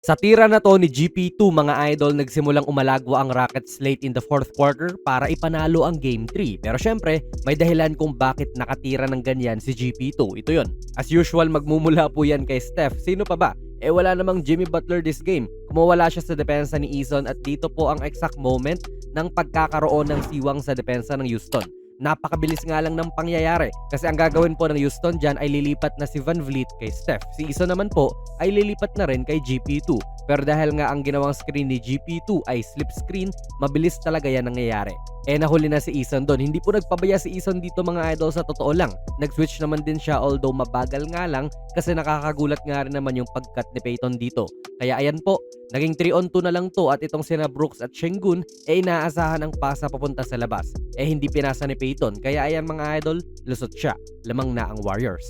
Sa tira na 'to ni GP2 mga idol, nagsimulang umalago ang Rockets late in the fourth quarter para ipanalo ang Game 3. Pero syempre, may dahilan kung bakit nakatira ng ganyan si GP2. Ito yon. As usual, magmumula po yan kay Steph. Sino pa ba? Wala namang Jimmy Butler this game. Kumawala siya sa depensa ni Eason at dito po ang exact moment ng pagkakaroon ng siwang sa depensa ng Houston. Napakabilis nga lang ng pangyayari kasi ang gagawin po ng Houston dyan ay lilipat na si Van Vliet kay Steph. Si Eason naman po ay lilipat na rin kay GP2. Pero dahil nga ang ginawang screen ni GP2 ay slip screen, mabilis talaga yan nangyayari. Nahuli na si Eason doon. Hindi po nagpabaya si Eason dito mga idol, sa totoo lang. Nag-switch naman din siya, although mabagal nga lang kasi nakakagulat nga rin naman yung pag-cut ni Peyton dito. Kaya ayan po, naging 3-on-2 na lang to at itong sina Brooks at Sengun inaasahan ang pasa papunta sa labas. Hindi pinasa ni Peyton. Kaya ayan mga idol, lusot siya. Lamang na ang Warriors.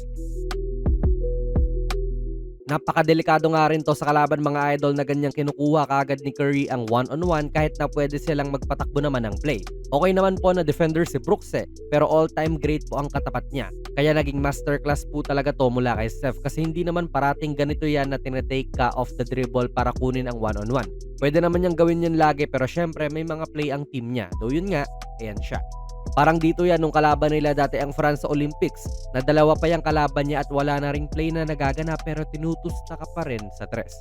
Napakadelikado nga rin 'to sa kalaban mga idol na ganyang kinukuha kaagad ni Curry ang one-on-one kahit na pwede silang magpatakbo naman ng play. Okay naman po na defender si Brooks pero all-time great po ang katapat niya. Kaya naging masterclass po talaga 'to mula kay Steph kasi hindi naman parating ganito yan na tinetake ka off the dribble para kunin ang one-on-one. Pwede naman niyang gawin yun lagi pero syempre may mga play ang team niya. Though yun nga, ayan siya. Parang dito yan nung kalaban nila dati ang France sa Olympics na dalawa pa yung kalaban niya at wala na ring play na nagaganap pero tinutusta ka pa rin sa tres.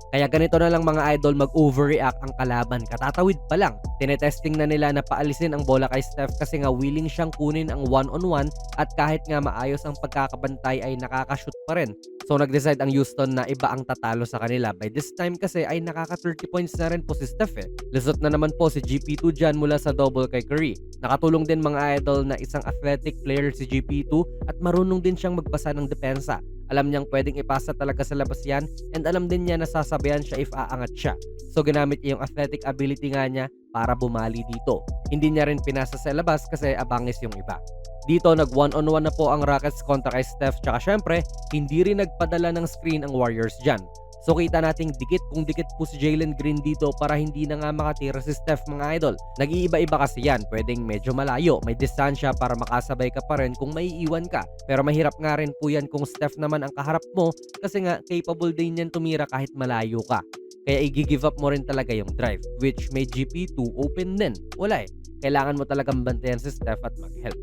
Kaya ganito na lang mga idol, mag-overreact ang kalaban. Katatawid pa lang, tinetesting na nila na paalisin ang bola kay Steph kasi nga willing siyang kunin ang one-on-one at kahit nga maayos ang pagkakabantay ay nakakashoot pa rin. So nag-decide ang Houston na iba ang tatalo sa kanila. By this time kasi ay nakaka 30 points na rin po si Steph. Lusot na naman po si GP2 dyan mula sa double kay Curry. Nakatulong din mga idol na isang athletic player si GP2 at marunong din siyang magbasa ng depensa. Alam niyang pwedeng ipasa talaga sa labas yan and alam din niya na sasabayan siya if aangat siya. So ginamit niya yung athletic ability nga niya para bumali dito. Hindi niya rin pinasa sa labas kasi abangis yung iba. Dito nag one-on-one na po ang Rockets kontra kay Steph tsaka syempre hindi rin nagpadala ng screen ang Warriors dyan. So kita nating dikit kung dikit po si Jalen Green dito para hindi na nga makatira si Steph mga idol. Nag-iiba-iba kasi yan, pwedeng medyo malayo, may distansya para makasabay ka pa rin kung maiiwan ka. Pero mahirap nga rin po yan kung Steph naman ang kaharap mo kasi nga capable din yan tumira kahit malayo ka. Kaya i-give up mo rin talaga yung drive, which may GP2 open din. Wala kailangan mo talagang bantayan si Steph at mag-help.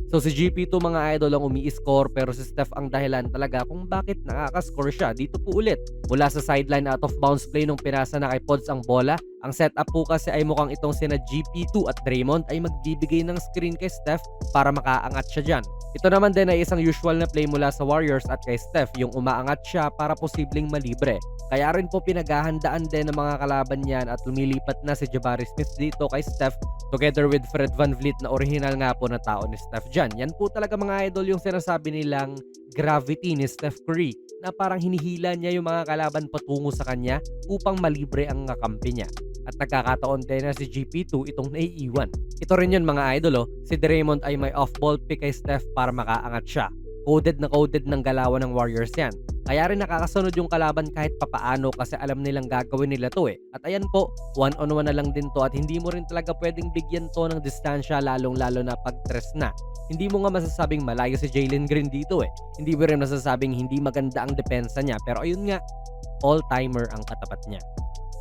So si GP2 mga idol ang umi-score pero si Steph ang dahilan talaga kung bakit nakaka-score siya. Dito po ulit, mula sa sideline out of bounds play nung pinasa na kay Pods ang bola, ang setup po kasi ay mukhang itong sina GP2 at Draymond ay magbibigay ng screen kay Steph para makaangat siya dyan. Ito naman din ay isang usual na play mula sa Warriors at kay Steph, yung umaangat siya para posibleng malibre. Kaya rin po pinaghahandaan din ng mga kalaban niyan at lumilipat na si Jabari Smith dito kay Steph together with Fred Van Vliet na original nga po na tao ni Steph dyan. Yan po talaga mga idol yung sinasabi nilang gravity ni Steph Curry na parang hinihila niya yung mga kalaban patungo sa kanya upang malibre ang kakampi niya. At nagkakataon din na si GP2 itong naiiwan. Ito rin yun mga idol si Draymond ay may off-ball pick kay Steph para makaangat siya. Coded na coded ng galawan ng Warriors yan. Kaya rin nakakasunod yung kalaban kahit papaano kasi alam nilang gagawin nila to At ayan po, one-on-one na lang din to at hindi mo rin talaga pwedeng bigyan to ng distansya lalong-lalo na pag-tres na. Hindi mo nga masasabing malayo si Jalen Green dito Hindi mo rin masasabing hindi maganda ang depensa niya pero ayun nga, all-timer ang katapat niya.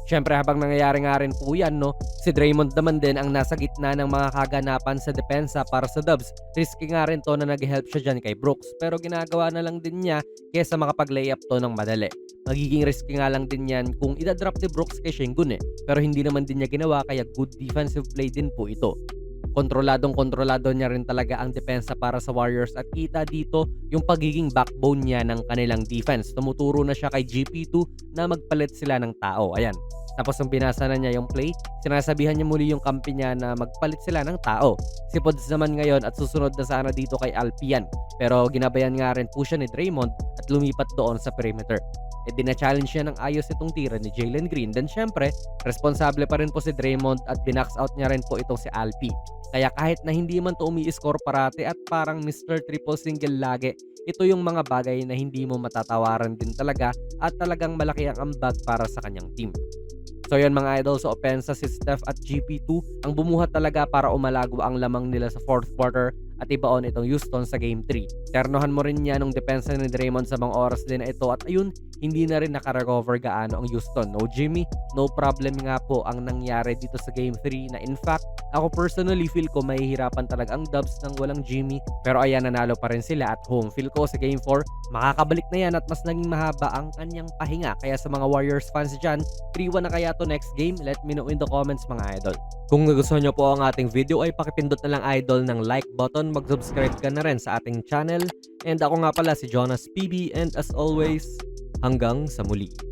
Siyempre habang nangyayari nga rin po yan, si Draymond naman din ang nasa gitna ng mga kaganapan sa depensa para sa Dubs. Risky nga rin to na nag-help siya dyan kay Brooks pero ginagawa na lang din niya kesa makapag-layup to ng madali. Magiging risky nga lang din yan kung idadrop ni Brooks kay Sengun pero hindi naman din niya ginawa kaya good defensive play din po ito. Kontroladong-kontrolado niya rin talaga ang depensa para sa Warriors at kita dito yung pagiging backbone niya ng kanilang defense. Tumuturo na siya kay GP2 na magpalit sila ng tao. Ayan. Tapos nung binasa na niya yung play, sinasabihan niya muli yung kampi niya na magpalit sila ng tao. Si Pods naman ngayon at susunod na sana dito kay Alpian. Pero ginabayan nga rin po siya ni Draymond at lumipat doon sa perimeter. Dina-challenge niya ng ayos itong tira ni Jalen Green. Then syempre, responsable pa rin po si Draymond at binax out niya rin po itong si Alpi. Kaya kahit na hindi man to umi-score parate at parang Mr. Triple Single lagi, ito yung mga bagay na hindi mo matatawaran din talaga at talagang malaki ang ambag para sa kanyang team. So yun mga idol, sa opensa si Steph at GP2 ang bumuhat talaga para umalago ang lamang nila sa fourth quarter at ibaon itong Houston sa Game 3. Ternohan mo rin niya nung depensa ni Draymond sa mga oras din na ito at ayun, hindi na rin nakarecover gaano ang Houston. No Jimmy, no problem nga po ang nangyari dito sa Game 3 na in fact, ako personally feel ko mahihirapan talaga ang Dubs ng walang Jimmy. Pero ayan, nanalo pa rin sila at home. Feel ko sa Game 4, makakabalik na yan at mas naging mahaba ang kanyang pahinga. Kaya sa mga Warriors fans dyan, 3-1 na kaya to next game? Let me know in the comments mga idol. Kung nagustuhan nyo po ang ating video ay pakipindot na lang idol ng like button, mag-subscribe ka na rin sa ating channel. And ako nga pala si Jonas PB and as always, hanggang sa muli.